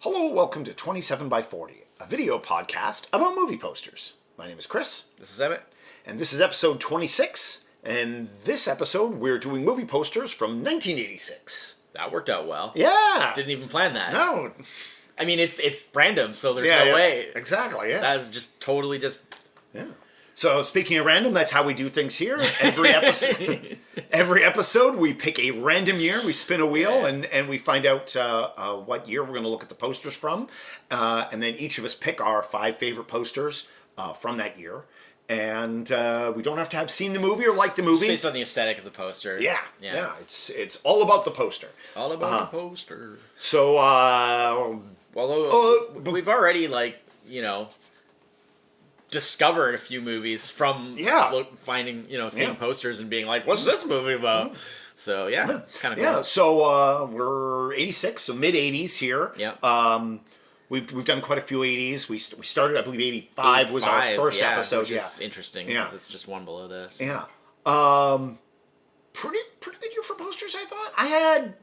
Hello, welcome to 27 by 40, a video podcast about movie posters. My name is Chris. This is Emmett. And this is episode 26. And this episode, we're doing movie posters from 1986. That worked out well. Yeah. Didn't even plan that. No. I mean, it's random, so there's no way. Exactly, yeah. That is just totally just... Yeah. So speaking of random, that's how we do things here. Every episode, we pick a random year, we spin a wheel, and we find out what year we're going to look at the posters from. And then each of us pick our 5 favorite posters from that year. And we don't have to have seen the movie or liked the movie. It's based on the aesthetic of the poster. Yeah. It's all about the poster. All about the poster. So, we've already, discovered a few movies from finding, seeing posters and being like, what's this movie about? So, it's kind of cool. Yeah, so we're 86, so mid-80s here. Yeah. We've done quite a few 80s. We started, I believe, 85 was our first episode. Which is interesting because it's just one below this. Yeah. Pretty good year for posters, I thought. I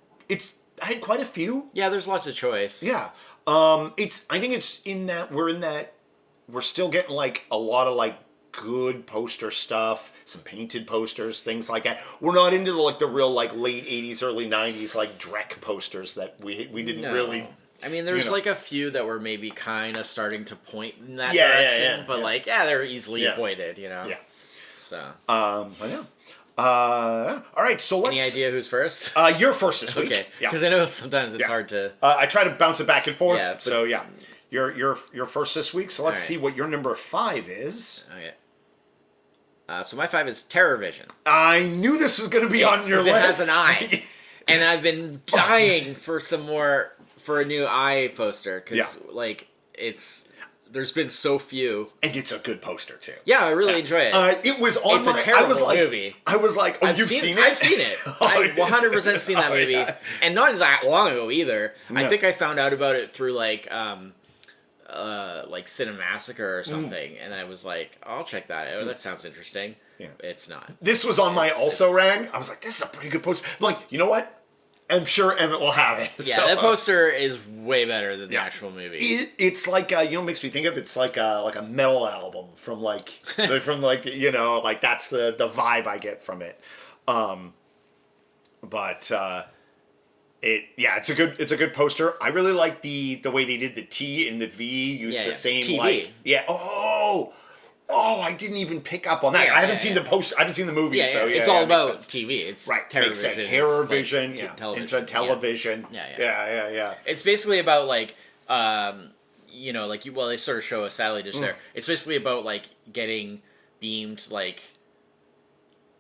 had quite a few. Yeah, there's lots of choice. Yeah. I think it's we're still getting a lot of good poster stuff, some painted posters, things like that. We're not into the real late 80s, early 90s Drek posters that we didn't really. I mean, there's a few that were maybe kind of starting to point in that direction, but they're easily avoided, Yeah. So. All right, so let's... Any idea who's first? You're first this week. Okay, because I know sometimes it's hard to... I try to bounce it back and forth, so yeah. You're first this week, so let's see what your number 5 is. Okay. So my 5 is Terror Vision. I knew this was going to be on your list. It has an eye. And I've been dying for a new eye poster, because, there's been so few. And it's a good poster, too. Yeah, I really enjoy it. It was on It's a terrible movie. I was like, oh, you've seen it? I've seen it. I've 100% seen that movie. Yeah. And not that long ago, either. No. I think I found out about it through, Cinemassacre or something, and I was like, I'll check that out. That sounds interesting. Yeah. It's not. This was on my also-ran. I was like, this is a pretty good poster. You know what? I'm sure Emmett will have it. Yeah, that poster is way better than the actual movie. It's like what makes me think of it's like a metal album from that's the vibe I get from it. It's a good poster. I really like the way they did the T and the V, used the same TV. Oh, I didn't even pick up on that. I haven't seen the poster. I haven't seen the movie, it's all about TV. It's right. Terror Makes sense. Vision. Terror Vision. Television. It's a television. Yeah. It's basically about they sort of show a satellite dish there. It's basically about getting beamed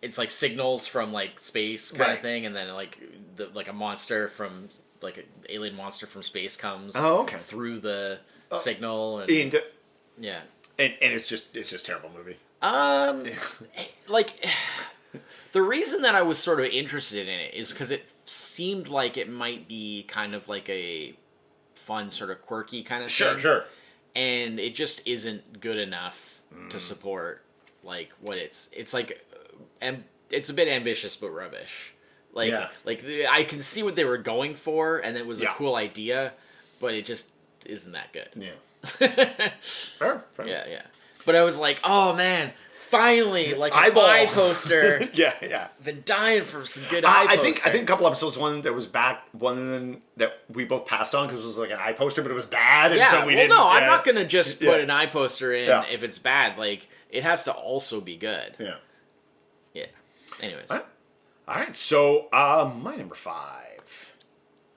it's signals from space kind of thing, and then a monster from an alien monster from space comes through the signal and yeah. And it's just a terrible movie. The reason that I was sort of interested in it is because it seemed like it might be kind of a fun, sort of quirky kind of thing. Sure. And it just isn't good enough to support what it's and it's a bit ambitious but rubbish. I can see what they were going for, and it was a cool idea, but it just isn't that good. Yeah. Fair. Yeah. But I was like, oh man, finally, an eye poster. Yeah. I've been dying for some good eye poster. I think a couple episodes, one that we both passed on because it was an eye poster, but it was bad, and so we didn't. No, I'm not gonna just put an eye poster in if it's bad. It has to also be good. Yeah. Yeah. Anyways. All right. So, my number 5.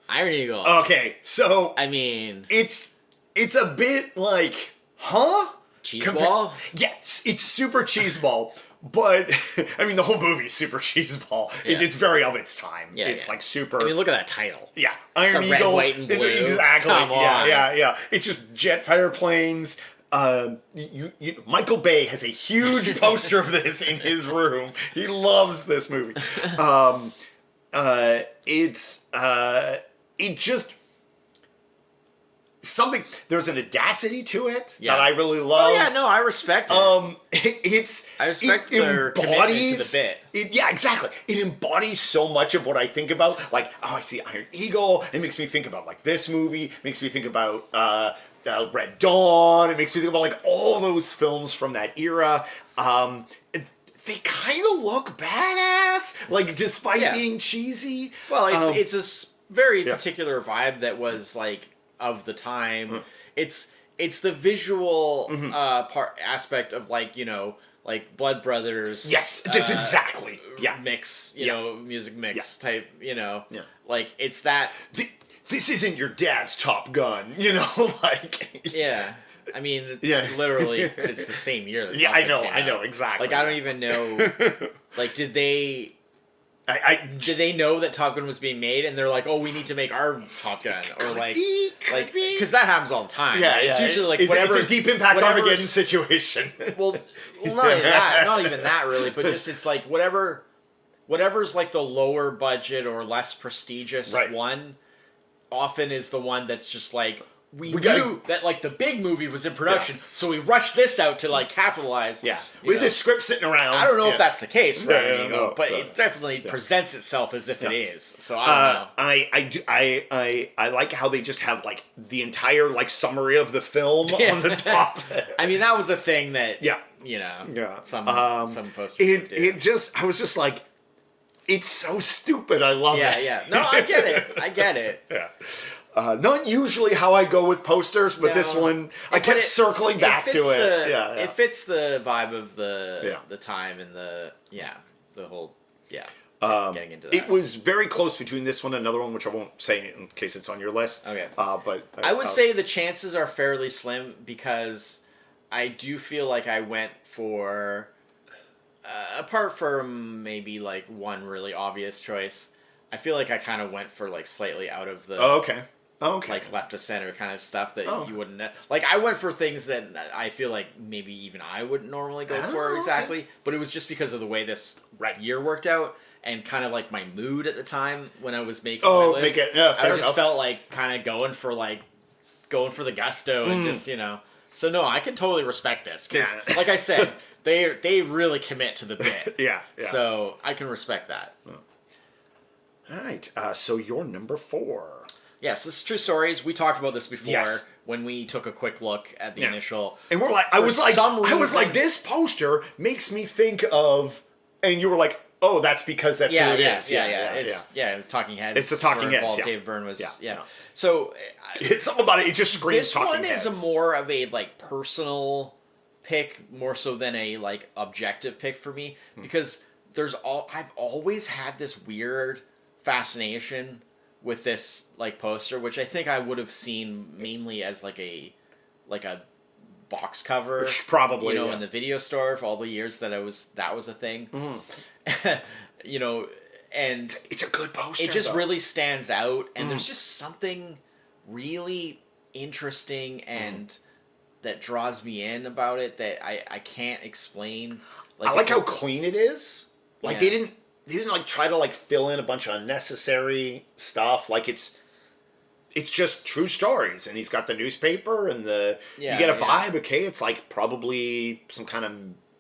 Iron Eagle. Okay, so I mean, it's a bit cheeseball? Yes, it's super cheeseball, but I mean the whole movie's super cheeseball. Yeah. It's very of its time. Yeah, it's super. I mean, look at that title. Yeah, Iron Eagle. Red, white, and blue. Exactly. Come on. Yeah. It's just jet fighter planes. Michael Bay has a huge poster of this in his room. He loves this movie. something. There's an audacity to it that I really love. Oh yeah, no, I respect it. I respect their commitment to the bit. Yeah, exactly. It embodies so much of what I think about. Like, oh, I see Iron Eagle. It makes me think about like this movie. It makes me think about Red Dawn. It makes me think about like all those films from that era. They kind of look badass, like despite being cheesy. Well, it's a very particular vibe that was like of the time. It's the visual aspect of like, you know, like Blood Brothers. Yes, exactly. Yeah, mix, you know, music mix type. You know, like it's that. This isn't your dad's Top Gun, you know, like. Yeah. I mean, literally, it's the same year. That I know, exactly. Like, I don't even know. Like, did they know that Top Gun was being made, and they're like, "Oh, we need to make our Top Gun," or like, because that happens all the time. Yeah, right? It's usually like it's a Deep Impact Armageddon situation. well, not even that really, but just it's like whatever's like the lower budget or less prestigious one, often is the one that's just like. We knew that like the big movie was in production, so we rushed this out to like capitalize. Yeah, with the script sitting around. I don't know if that's the case for but it definitely presents itself as if it is. So I don't know. I like how they just have like the entire like summary of the film on the top. I mean, that was a thing that you know some posters would do. I was just like, it's so stupid. I love it. Yeah. No, I get it. Yeah. Not usually how I go with posters, but this one I kept circling back to it. It fits the vibe of the time and the whole getting into that. It was very close between this one and another one, which I won't say in case it's on your list. Okay, but I would say the chances are fairly slim because I do feel like I went for apart from maybe like one really obvious choice. I feel like I kind of went for like slightly out of the like left of center kind of stuff that you wouldn't know. Like I went for things that I feel like maybe even I wouldn't normally go for exactly, but it was just because of the way this year worked out and kind of like my mood at the time when I was making my list. I just felt like kind of going for the gusto and just, you know. So no, I can totally respect this because like I said, they really commit to the bit. Yeah. So I can respect that. All right. So you're number 4. Yes, this is True Stories. We talked about this before when we took a quick look at the initial. And we're like, I was like, this poster makes me think of, and you were like, oh, that's because that's who it is. It's Talking Heads. It's the Talking Heads. Dave Byrne was. So it's something about it. It just screams Talking Heads. This one is more of a like personal pick, more so than a like objective pick for me, because I've always had this weird fascination with this like poster, which I think I would have seen mainly as like a box cover, probably in the video store for all the years that was a thing. You know, and it's a good poster. It just really stands out, and there's just something really interesting and that draws me in about it that I can't explain. I like how clean it is. Like they didn't like try to like fill in a bunch of unnecessary stuff. Like it's just true stories, and he's got the newspaper and you get a vibe. Okay, it's like probably some kind of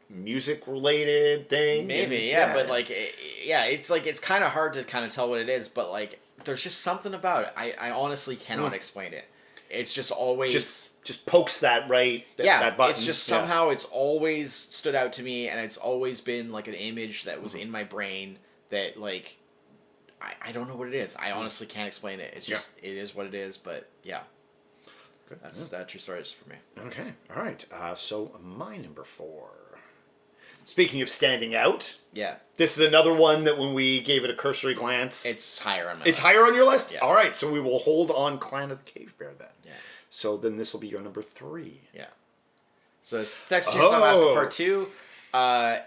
music related thing. Maybe, but like, it's like it's kind of hard to kind of tell what it is, but like there's just something about it. I honestly cannot explain it. It's just always just pokes that that button. It's just somehow it's always stood out to me, and it's always been like an image that was in my brain that like I don't know what it is. I honestly can't explain it. It's just it is what it is. But yeah, good. That's True Stories for me. Okay, all right. So my number 4. Speaking of standing out, this is another one that when we gave it a cursory glance, it's higher on my. It's higher on your list. Yeah. All right, so we will hold on Clan of the Cave Bear then. Yeah. So then this will be your number 3. Yeah. So Texas Chainsaw Massacre Part 2.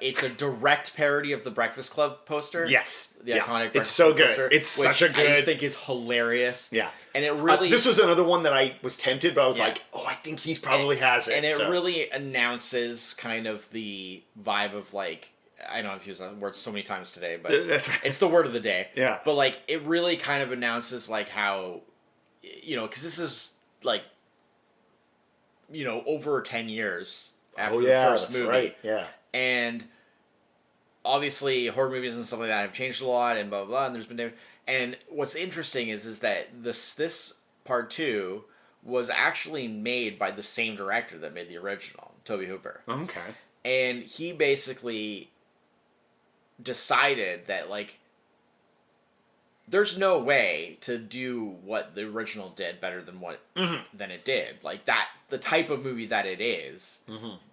It's a direct parody of the Breakfast Club poster. Yes. The iconic Breakfast It's so Club good. poster, It's such a good... I just think is hilarious. Yeah. And it really... this was another one that I was tempted, but I was like, oh, I think he probably has it. And it really announces kind of the vibe of like... I know I've used that word so many times today, but it's the word of the day. Yeah. But like, it really kind of announces like how... You know, because this is like over 10 years after the that's first movie. right. Yeah. And obviously horror movies and stuff like that have changed a lot and blah, blah, blah, and there's been... And what's interesting is that this part 2 was actually made by the same director that made the original, Tobe Hooper. Okay. And he basically decided that, like, there's no way to do what the original did better than it did. Like, that, the type of movie that it is,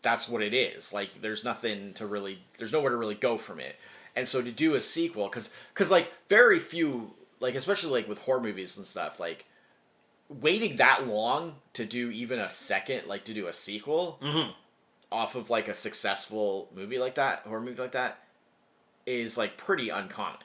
that's what it is. Like, there's nowhere to really go from it. And so to do a sequel, because like, very few, like, especially, like, with horror movies and stuff, like, waiting that long to do even a second, like, to do a sequel off of, like, a successful movie like that, horror movie like that, is, like, pretty uncommon.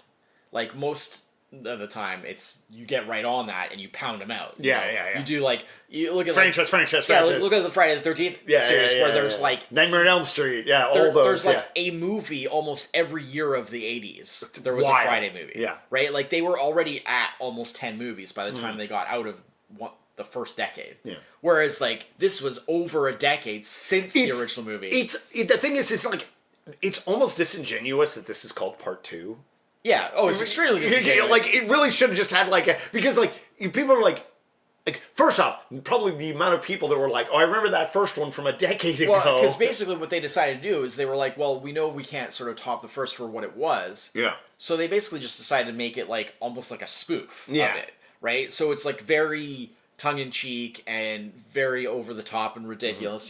Like, most of the time, it's, you get right on that and you pound them out. Yeah. You do, like, you look at, franchise. Yeah, look at the Friday the 13th series where there's, like... Nightmare on Elm Street, all those, there's, like, a movie almost every year of the 80s. There was a Friday movie. Yeah. Right? Like, they were already at almost 10 movies by the time they got out of the first decade. Yeah. Whereas, like, this was over a decade since the original movie. The thing is, it's like, it's almost disingenuous that this is called part 2. Yeah. Oh, it's extremely disingenuous. Like, it really should have just had, like, because, like, people are like, first off, probably the amount of people that were like, oh, I remember that first one from a decade ago. Well, because basically what they decided to do is they were like, well, we know we can't sort of top the first for what it was. Yeah. So they basically just decided to make it, like, almost like a spoof of it, right? So it's, like, very tongue-in-cheek and very over-the-top and ridiculous,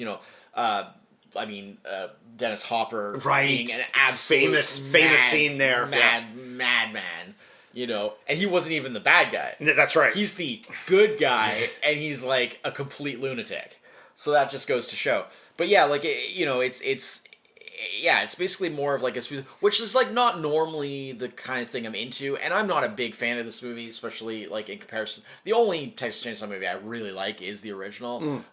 Dennis Hopper being an absolute famous scene there. Madman, and he wasn't even the bad guy. That's right. He's the good guy, and he's, like, a complete lunatic. So that just goes to show. But yeah, like, it's basically more of, like, a which is, like, not normally the kind of thing I'm into, and I'm not a big fan of this movie, especially, like, in comparison. The only Texas Chainsaw movie I really like is the original,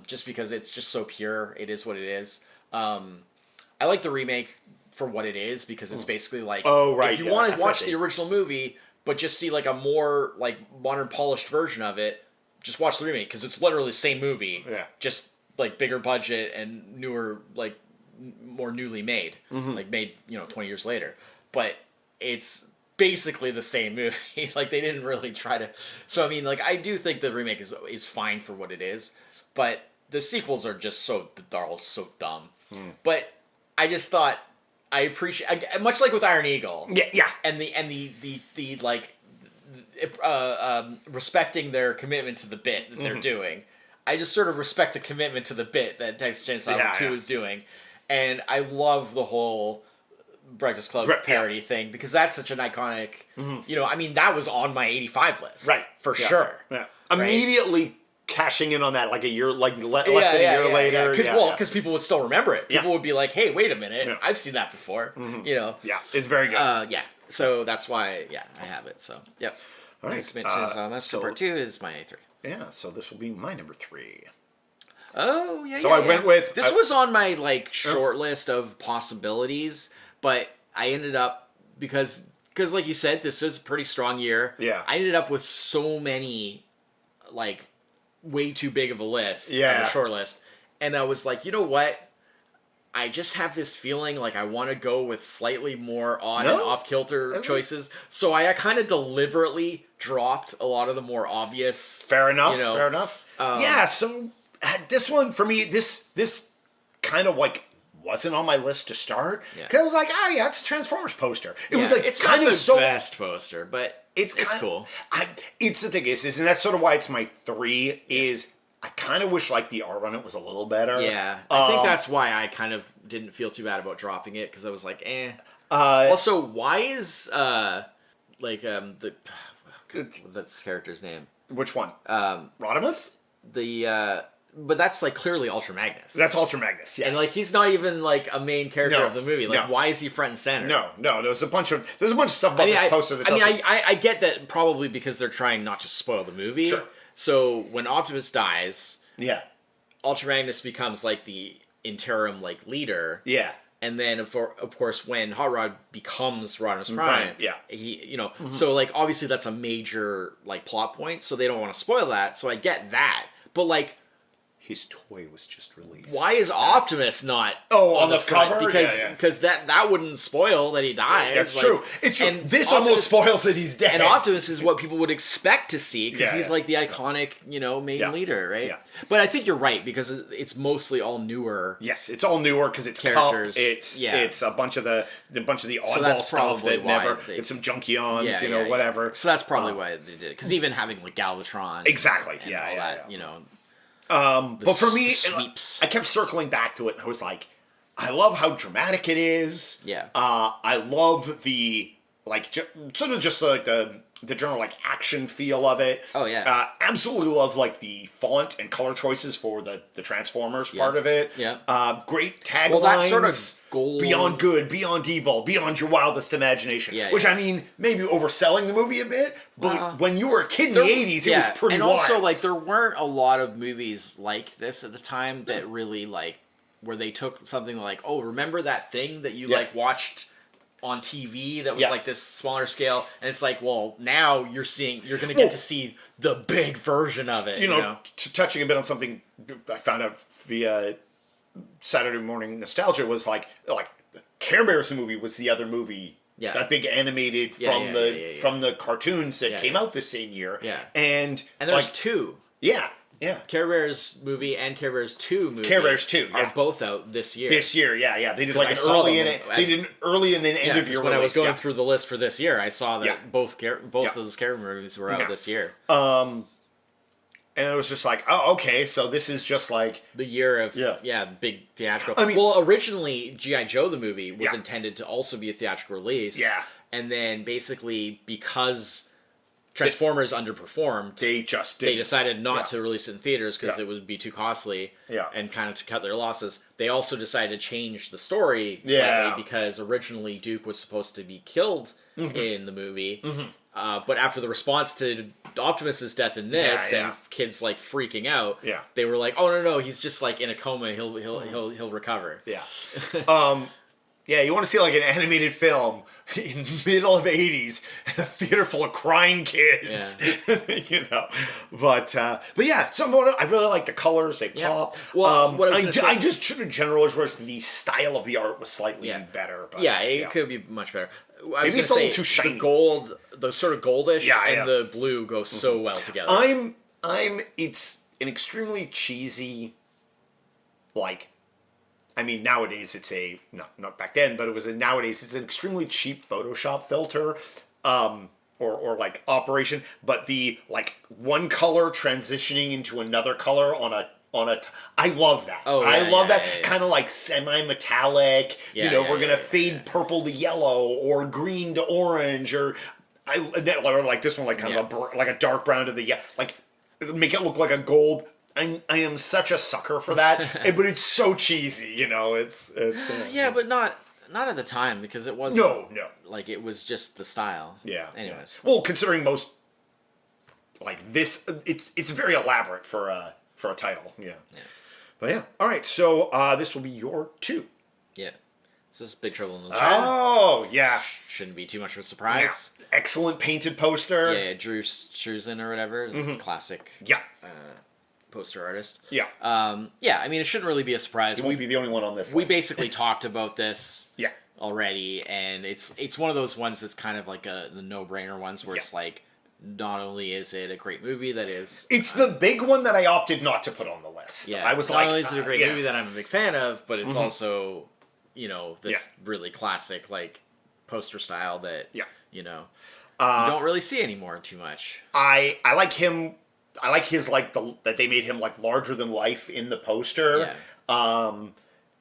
just because it's just so pure. It is what it is. I like the remake for what it is, because it's basically like, if you want to watch the original movie, but just see, like, a more, like, modern polished version of it, just watch the remake, because it's literally the same movie, just, like, bigger budget and newer, like, more newly made, like, made 20 years later, but it's basically the same movie. Like, they didn't really try to. So I mean, like, I do think the remake is fine for what it is, but the sequels are just they're all so dumb. But I just thought I appreciate, much like with Iron Eagle, and the like respecting their commitment to the bit that they're doing. I just sort of respect the commitment to the bit that Texas Chainsaw 2 is doing. And I love the whole Breakfast Club parody thing, because that's such an iconic, that was on my 85 list. Right. For sure. Yeah. Right? Immediately cashing in on that, like, a year, like, less than a year later. Because people would still remember it. People would be like, hey, wait a minute, I've seen that before. Yeah, it's very good. So that's why, I have it. So, yep. All right. So part 2 is my 3. Yeah, so this will be my number 3. Oh, yeah, So I went with... This was on my, like, short list of possibilities, but I ended up, because like you said, this is a pretty strong year. Yeah. I ended up with so many, like, way too big of a list on a short list. And I was like, you know what? I just have this feeling like I want to go with slightly more odd and off-kilter choices. So I kind of deliberately dropped a lot of the more obvious... Fair enough. So... this one, for me, this kind of, like, wasn't on my list to start. Because I was like, it's a Transformers poster. It was, like, it's kind not of the best poster, but it's cool. It's the thing is, and that's sort of why it's my 3, is I kind of wish, like, the art on it was a little better. Yeah. I think that's why I kind of didn't feel too bad about dropping it, because I was like, eh. Also, why is, that's character's name? Which one? Rodimus? But that's, like, clearly Ultra Magnus. That's Ultra Magnus, yes. And, like, he's not even, like, a main character of the movie. Like, why is he front and center? No. There's a bunch of stuff about this poster that doesn't... I get that probably because they're trying not to spoil the movie. Sure. So, when Optimus dies... Yeah. Ultra Magnus becomes, like, the interim, like, leader. Yeah. And then, of course, when Hot Rod becomes Rodimus Prime... Yeah. He, So, like, obviously that's a major, like, plot point, so they don't want to spoil that, so I get that. But, like... his toy was just released. Why is Optimus not on the front? cover? Because that wouldn't spoil that he dies. That's true. It's true. And This almost spoils that he's dead. And Optimus is what people would expect to see because he's yeah. like the iconic, main leader, right? Yeah. But I think you're right because it's mostly all newer. Yes, it's all newer because it's characters. Cup, it's a bunch of the oddball that's stuff that why it's some Junkions, whatever. So that's probably why they did it. Because even having like Galvatron, exactly, and all that, but for me, sweeps. I kept circling back to it. I was like, I love how dramatic it is. Yeah. I love the sort of just like the general like action feel of it. Oh yeah. Absolutely love like the font and color choices for the Transformers part of it. Yeah. Great taglines. Well, that sort of goal. Beyond good, beyond evil, beyond your wildest imagination. Yeah, Which I mean, maybe overselling the movie a bit, but when you were a kid in the 80s, it was pretty and wild. also like there weren't a lot of movies like this at the time that really like where they took something like, oh, remember that thing that you like watched on TV that was like this smaller scale, and it's like, well, now you're going to get to see the big version of it. Touching a bit on something I found out via Saturday Morning Nostalgia was like Care Bears movie was the other movie. Yeah. That big animated from the cartoons that came out this same year. Yeah. And there's two. Yeah. Yeah. Care Bears movie and Care Bears 2 movie. Care Bears 2 are both out this year. They did like an early and an end of year release. When I was going through the list for this year, I saw that both of those Care Bears movies were out this year. And it was just like, oh, okay, so this is just like the year of big theatrical. I mean, well, originally G.I. Joe the movie was intended to also be a theatrical release. Yeah. And then basically because Transformers underperformed, they decided not to release it in theaters because it would be too costly. Yeah. And kind of to cut their losses. They also decided to change the story slightly because originally Duke was supposed to be killed in the movie. Mm-hmm. But after the response to Optimus's death in this, and kids like freaking out, they were like, "Oh no, he's just like in a coma. He'll recover." Yeah. You want to see like an animated film in the middle of the 80s, a theater full of crying kids, But yeah, I really like the colors. They pop. Well, I just in general wish the style of the art was slightly better. But, it could be much better. Maybe it's a little too shiny. The sort of goldish and the blue go so well together. It's an extremely cheesy, nowadays it's not back then, but nowadays it's an extremely cheap Photoshop filter, or like operation, but the one color transitioning into another color on a I love that. I love that kind of like semi-metallic. We're gonna fade purple to yellow or green to orange, or like this one, like kind of like a dark brown to the make it look like a gold. I am such a sucker for that, but it's so cheesy. It's but not at the time because it wasn't. No. Like it was just the style. Yeah. Anyways. Well, considering most this, it's very elaborate for a title. Yeah. But yeah. All right. So this will be your 2. Yeah. This is Big Trouble in Little China. Oh yeah. Shouldn't be too much of a surprise. Yeah. Excellent painted poster. Yeah. Drew Struzan or whatever. Classic. Yeah. Poster artist. Yeah. It shouldn't really be a surprise. He won't be the only one on this list. We basically talked about this Yeah. already, and it's one of those ones that's kind of like the no-brainer ones where it's like, not only is it a great movie that is... It's the big one that I opted not to put on the list. Yeah. I was not only is it a great movie that I'm a big fan of, but it's also, this really classic, poster style that, you don't really see anymore too much. I like him... I like his that they made him larger than life in the poster. Yeah.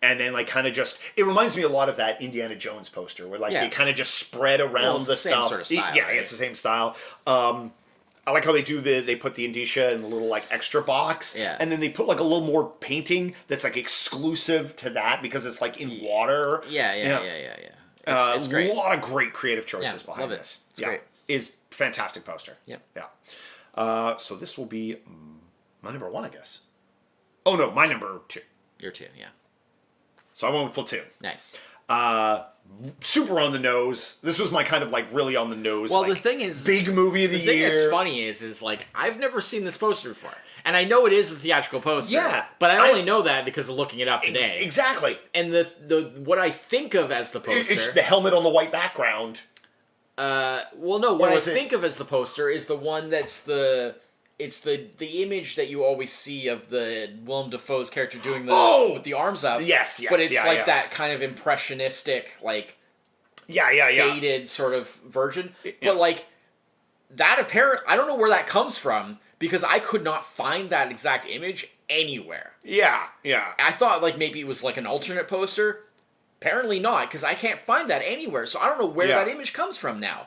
And then kind of just it reminds me a lot of that Indiana Jones poster where they kind of just spread around the stuff. Same sort of style, right? It's the same style. I like how they do they put the indicia in the little extra box. Yeah. And then they put a little more painting that's exclusive to that because it's in water. Yeah. It's great. A lot of great creative choices behind love this. It's great. Is fantastic poster. Yep. Yeah. So this will be my number 1, I guess. Oh no, my number 2. Your 2, yeah. So I went with Platoon. Nice. Super on the nose. This was my kind of really on the nose. Well, the thing is, big movie of the year. The thing that's funny is I've never seen this poster before, And I know it is the theatrical poster. Yeah. But I only know that because of looking it up today. Exactly. And the what I think of as the poster... It's the helmet on the white background. Well, no, what I think of as the poster is the one that's the... It's the image that you always see of the Willem Dafoe's character doing the with the arms up. Yes, but it's that kind of impressionistic, like faded sort of version. Yeah. But like that I don't know where that comes from because I could not find that exact image anywhere. Yeah. I thought like maybe it was like an alternate poster. Apparently not, because I can't find that anywhere. So I don't know where that image comes from now.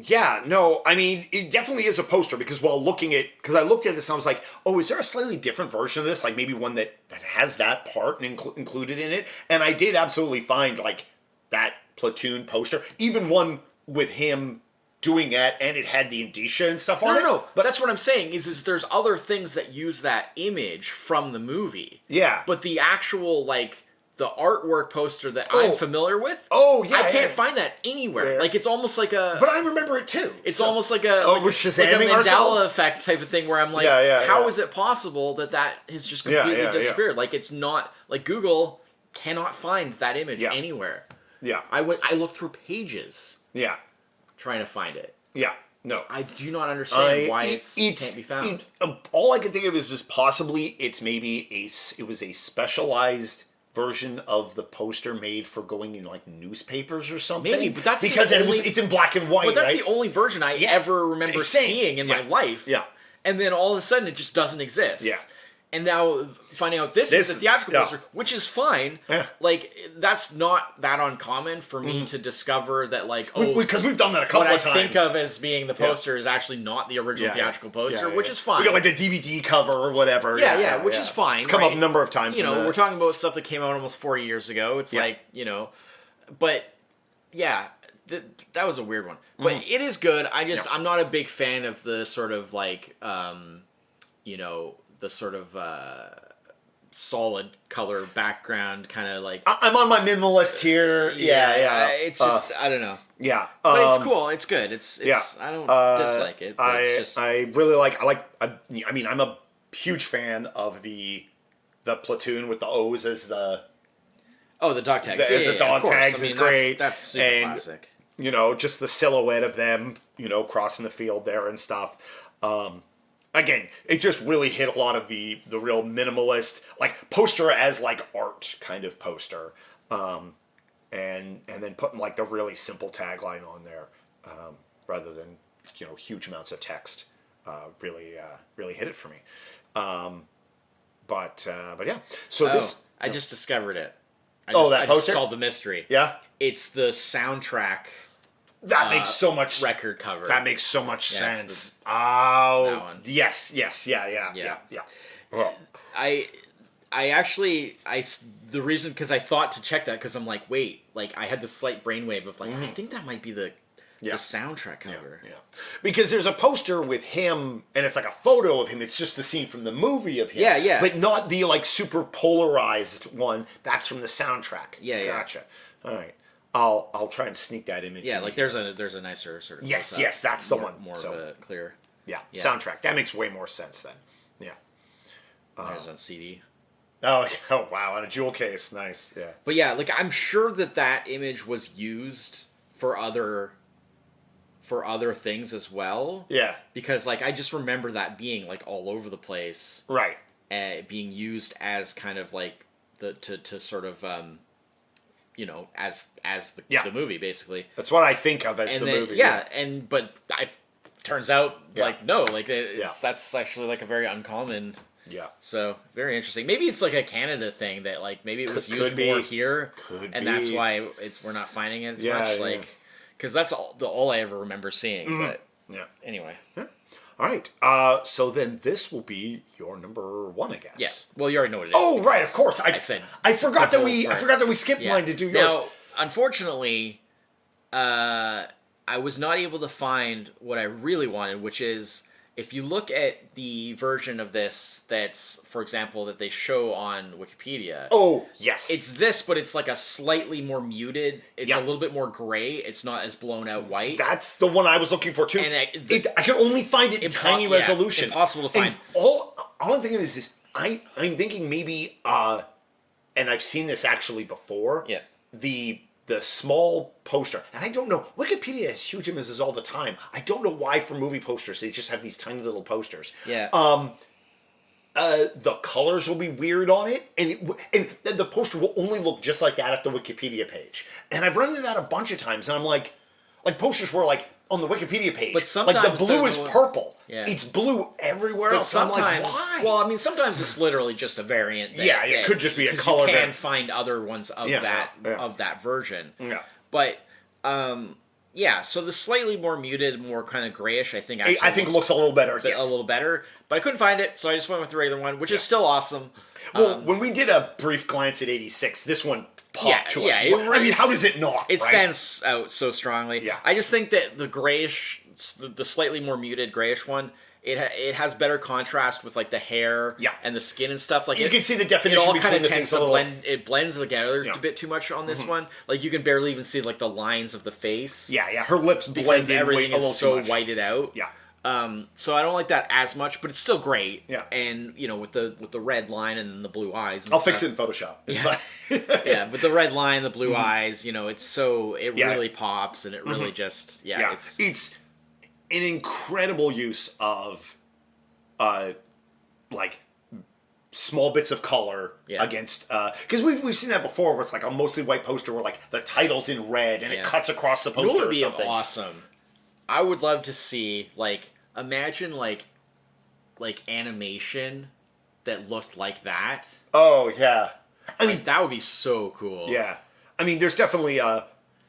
Yeah, no, I mean, it definitely is a poster because I looked at this and I was like, oh, is there a slightly different version of this? Like maybe one that has that part included in it? And I did absolutely find like that Platoon poster, even one with him doing that and it had the indicia and stuff on it. No, but that's what I'm saying is there's other things that use that image from the movie. Yeah. But the actual, like... the artwork poster that I'm familiar with. Oh, yeah. I can't find that anywhere. Like, it's almost like a... But I remember it, too. It's almost like a... we're Shazamming like a Mandela ourselves? effect type of thing where I'm like, how is it possible that has just completely disappeared? Like, it's not... Like, Google cannot find that image anywhere. Yeah. I looked through pages. Yeah. Trying to find it. Yeah. No. I do not understand why it can't be found. All I can think of is possibly it was a specialized version of the poster made for going in like newspapers or something. Maybe, but that's because it's in black and white. But that's the only version I ever remember seeing in my life. Yeah, and then all of a sudden it just doesn't exist. Yeah, and now finding out this is a theatrical poster, which is fine. Yeah. Like that's not that uncommon for me to discover that. Like, because we've done that a couple of times. What I think of as being the poster is actually not the original theatrical poster, which is fine. We got like the DVD cover or whatever. Which is fine. It's come up a number of times. You know, we're talking about stuff that came out almost 40 years ago. It's like, you know, but yeah, that was a weird one. But it is good. I'm not a big fan of the sort of like, you know, the sort of solid color background kind of like... I'm on my minimalist here. Yeah. It's just, I don't know. Yeah. But it's cool. It's good. It's I don't dislike it. But it's just... I really I mean, I'm a huge fan of the Platoon with the O's as the... Oh, the dog tags. The dog tags is great. That's super classic. You know, just the silhouette of them, you know, crossing the field there and stuff. Again, it just really hit a lot of the real minimalist, like, poster as, like, art kind of poster. And then putting, like, the really simple tagline on there, rather than, you know, huge amounts of text. Really hit it for me. But yeah. So I just discovered it. That poster? I just solved the mystery. Yeah? It's the soundtrack... That makes so much record cover. That makes so much sense. That one. Yes, yeah. Well, I actually the reason because I thought to check that because I'm like, wait, like I had the slight brainwave of like I think that might be the soundtrack cover. Yeah. Because there's a poster with him and it's like a photo of him. It's just a scene from the movie of him. Yeah. But not the like super polarized one. That's from the soundtrack. Yeah. Gotcha. All right. I'll try and sneak that image. Yeah, like there's a nicer sort of yes, that's the one. More of a clear. Yeah, soundtrack. That makes way more sense then. Yeah. There's on CD. Oh wow, on a jewel case, nice. Yeah. But yeah, like I'm sure that image was used for other things as well. Yeah. Because like I just remember that being like all over the place. Right. Being used as kind of like to sort of you know, as the movie, basically. That's what I think of as the movie. Yeah, but turns out, like, no, like, that's actually, like, a very uncommon... Yeah. So, very interesting. Maybe it's, like, a Canada thing that, like, maybe it was used more here. Could that's why we're not finding it as much, like... Because that's all I ever remember seeing, but... Yeah. Anyway. Yeah. All right. So then this will be your number one, I guess. Yeah. Well, you already know what it is. Oh, right. Of course. I forgot that we skipped mine to do yours. Now, unfortunately, I was not able to find what I really wanted, which is if you look at the version of this that's, for example, that they show on Wikipedia. Oh, yes. It's this, but it's like a slightly more muted. It's Yeah. a little bit more gray. It's not as blown out white. That's the one I was looking for too. And I can only find it in tiny resolution. Impossible to find. And all I'm thinking is I'm thinking maybe, and I've seen this actually before. Yeah. The small poster, and I don't know. Wikipedia has huge images all the time. I don't know why for movie posters they just have these tiny little posters. Yeah. The colors will be weird on it, and the poster will only look just like that at the Wikipedia page. And I've run into that a bunch of times, and I'm like posters were like on the Wikipedia page, but sometimes like the blue is purple. Yeah. It's blue everywhere But else. sometimes, I'm like, why? well, I mean, sometimes it's literally just a variant. It could just be a color. You can variant. find other ones of of that version. Yeah. But so the slightly more muted, more kind of grayish, I think. I think looks a little better. Yes. A little better, but I couldn't find it, so I just went with the regular one, which is still awesome. Well, when we did a brief glance at '86, this one popped to us. I mean, how does it not? It right? stands out so strongly. Yeah. I just think that the grayish, the slightly more muted grayish one, it has better contrast with like the hair and the skin and stuff. Like you can see the definition it all between kind the of tends things. to blend. It blends together Yeah. a bit too much on this one. Like you can barely even see like the lines of the face. Yeah. Her lips Because blend in everything a little is so too much. whited out. Yeah. So I don't like that as much, but it's still great. Yeah. And with the red line and the blue eyes. And I'll fix it in Photoshop. It's fine. Yeah, but the red line, the blue eyes, it Yeah. really pops, and it really just it's an incredible use of like small bits of color against because we've seen that before where it's like a mostly white poster where like the title's in red and it cuts across the poster would be or something. awesome. I would love to see imagine like animation that looked like that. Oh yeah, I mean that would be so cool. Yeah, I mean there's definitely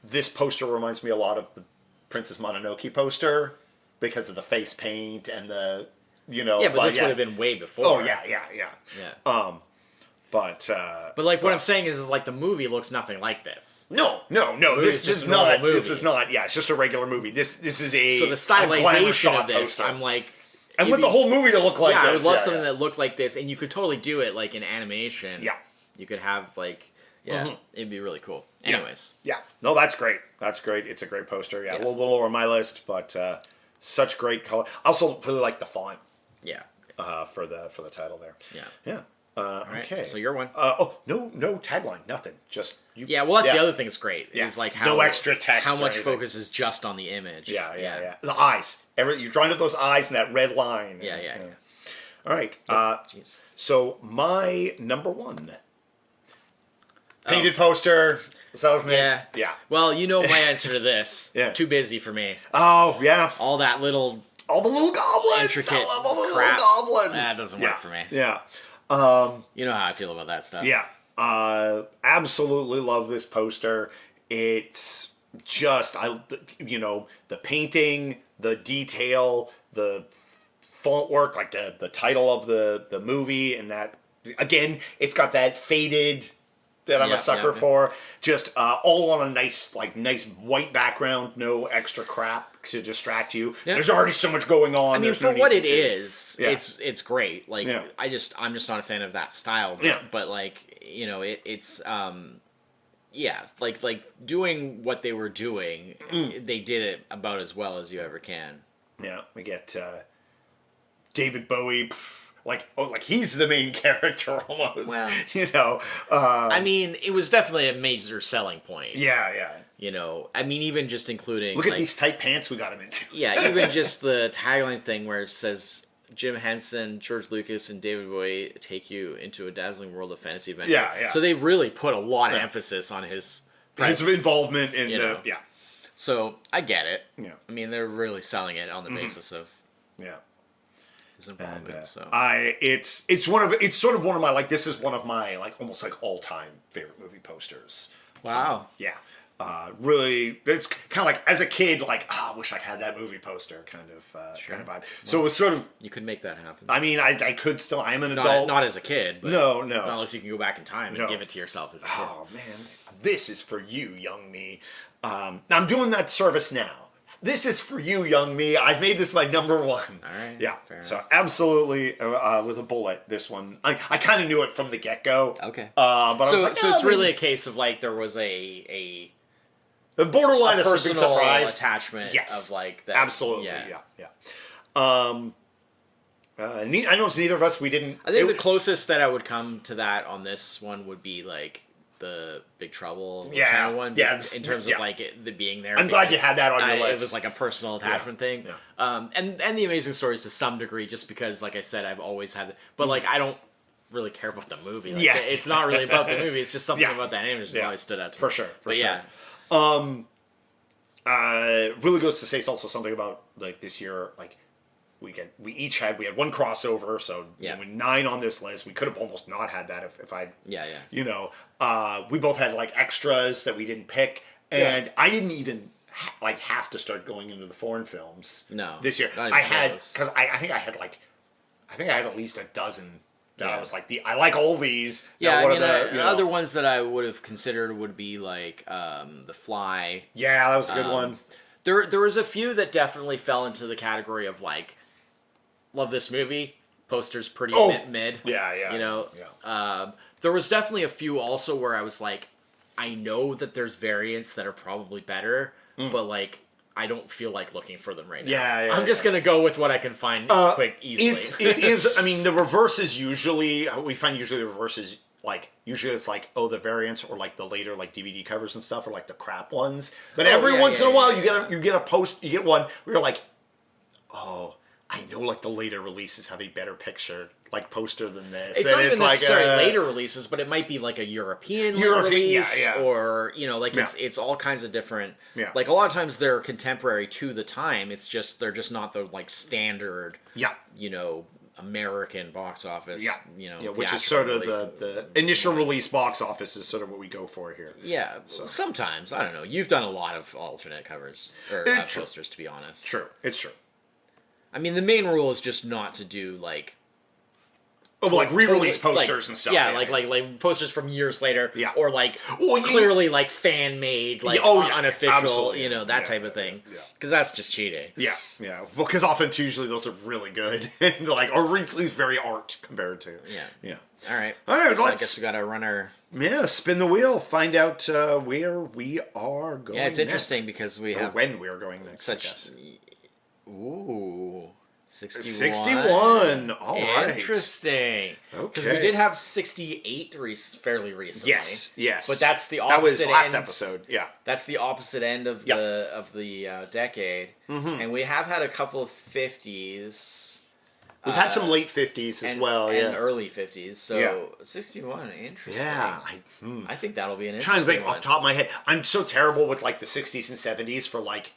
this poster reminds me a lot of the Princess Mononoke poster because of the face paint and the but this would have been way before. Oh yeah. But like what I'm saying is like the movie looks nothing like this. No. This is not. This is not. Yeah, it's just a regular movie. This is a so the stylization of this. Poster. I'm like, I want the whole movie to look like this. I would love something that looked like this, and you could totally do it like in animation. Yeah, you could have it'd be really cool. Anyways, yeah, no, that's great. That's great. It's a great poster. Yeah, a little lower on my list, but such great color. I also really like the font. Yeah. For the title there. Yeah. Yeah. Right, okay. so your one. No tagline, nothing. Just you. Yeah, well, that's the other thing that's great. Yeah. Is like how no extra text. How much focus is just on the image. Yeah. The eyes. You're drawing to those eyes and that red line. Yeah. All right. So my number one painted poster. Yeah. Yeah. Well, you know my answer to this. Yeah. Too busy for me. Oh yeah. All the little goblins. Intricate I love all the crap. little goblins. That doesn't work for me. Yeah. You know how I feel about that stuff. Yeah. Absolutely love this poster. It's just the painting, the detail, the font work, like the title of the movie, and that again, it's got that faded that I'm a sucker for. Just all on a nice white background, no extra crap to distract you. Yeah. There's already so much going on. I mean, for what it is, it's great. Like I'm just not a fan of that style. But it's like doing what they were doing, they did it about as well as you ever can. Yeah, we get David Bowie. Like he's the main character almost. Well, I mean, it was definitely a major selling point. Yeah. I mean, even just including look at these tight pants we got him into. Yeah, even just the tagline thing where it says Jim Henson, George Lucas, and David Bowie take you into a dazzling world of fantasy adventure. Yeah. So they really put a lot of emphasis on his involvement in So I get it. Yeah. I mean, they're really selling it on the basis of involvement. It's sort of one of my this is one of my almost all time favorite movie posters. Wow. Yeah. Really, it's kind of as a kid, I wish I had that movie poster kind of vibe. So it was sort of you could make that happen. I mean, I could still. I am an adult, not as a kid. But no, unless you can go back in time and give it to yourself as a kid. Oh man, this is for you, young me. I'm doing that service now this is for you, young me. I've made this my number one. All right. Yeah. Fair So enough. absolutely, with a bullet, this one. I kind of knew it from the get-go. Okay. But I was like, so "Oh, it's really maybe." a case of like there was a The borderline a of something personal surprise. attachment Yes. of like that. Absolutely. Yeah. I noticed neither of us, we didn't. I think the closest that I would come to that on this one would be like the Big Trouble kind of one. Yeah. In terms of like the being there. I'm glad you had that on your It list. was like a personal attachment thing. Yeah. And the Amazing Stories to some degree, just because, like I said, I've always had. But like I don't really care about the movie. Like, Yeah. It's not really about the movie. It's just something about that image that's always stood out to me. For sure. But yeah. Really goes to say also something about like this year, like we had one crossover, so Yeah. 9 on this list. We could have almost not had that if I Yeah. we both had like extras that we didn't pick, and I didn't even have to start going into the foreign films. No, this year not even I had close. because I think I had at least a dozen. That I was like I like all these. Yeah, Now, I what mean, are the other ones that I would have considered would be like The Fly. Yeah, that was a good one. There was a few that definitely fell into the category of like, love this movie. Poster's pretty mid. Yeah. You know, Yeah. there was definitely a few also where I was like, I know that there's variants that are probably better, but like I don't feel like looking for them right now. Yeah, I'm just gonna go with what I can find quick, easily. It is. I mean, the reverse is usually we find the reverse is like usually it's like the variants or like the later like DVD covers and stuff or like the crap ones. But every once in a while you get one where you're like, oh, I know like the later releases have a better picture like poster than this. It's and not even it's like, necessarily later releases, but it might be like a European release, yeah. or like it's all kinds of different. Yeah. Like a lot of times they're contemporary to the time. It's just they're just not the like standard. Yeah. American box office. Yeah. Which is theatrical sort of release. the initial release box office is sort of what we go for here. Yeah. Sometimes I don't know. You've done a lot of alternate covers or True. posters, to be honest. True. It's true. I mean, the main rule is just not to do like. Like re-release posters like, and stuff. Yeah, like posters from years later. Yeah. Or like Well, clearly like fan made, like unofficial, absolutely. That type of thing. Yeah. Because that's just cheating. Yeah. Well, because often usually those are really good, and like or at least very art compared to. Yeah. All right. All right. So I Let's guess we got to run our. spin the wheel. Find out where we are going. Yeah, it's interesting next. because we Or have when we are going next. I such. guess. Ooh. 61. 61. All right. Interesting. Because we Okay. did have 68 fairly recently. Yes. But that's the opposite That was last end. episode. Yeah. That's the opposite end of the decade, and we have had a couple of 50s. We've had some late 50s as well. and Yeah. early 50s. So 61, interesting. Yeah. I think that'll be an I'm trying to interesting think one. off the top of my head. I'm so terrible with like the 60s and 70s for like.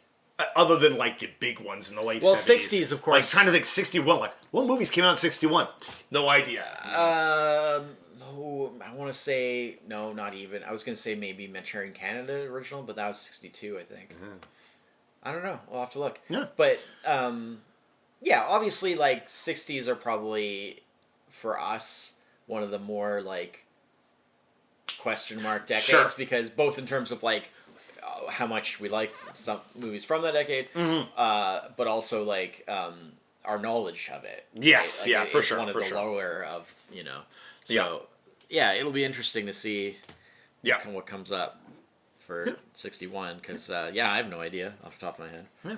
Other than like the big ones in the late 70s. 60s, of course. Like trying to think 61. Like, what movies came out in 61? No idea. No, I want to say no, not even. I was gonna say maybe Manchurian Canada original, but that was 62, I think. I don't know. We'll have to look. Yeah. But yeah, obviously, like 60s are probably for us one of the more like question mark decades Sure. because both in terms of like how much we like some movies from that decade, but also like our knowledge of it. Yes, Like, for it's sure, one of for the sure. lower of So yeah, it'll be interesting to see what comes up for 61 because I have no idea off the top of my head. Yeah.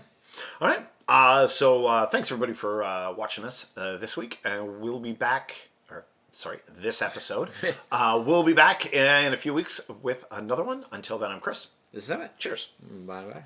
All right. So thanks everybody for watching us this week. We'll be back. This episode. We'll be back in a few weeks with another one. Until then, I'm Chris. This is it. Cheers. Bye bye.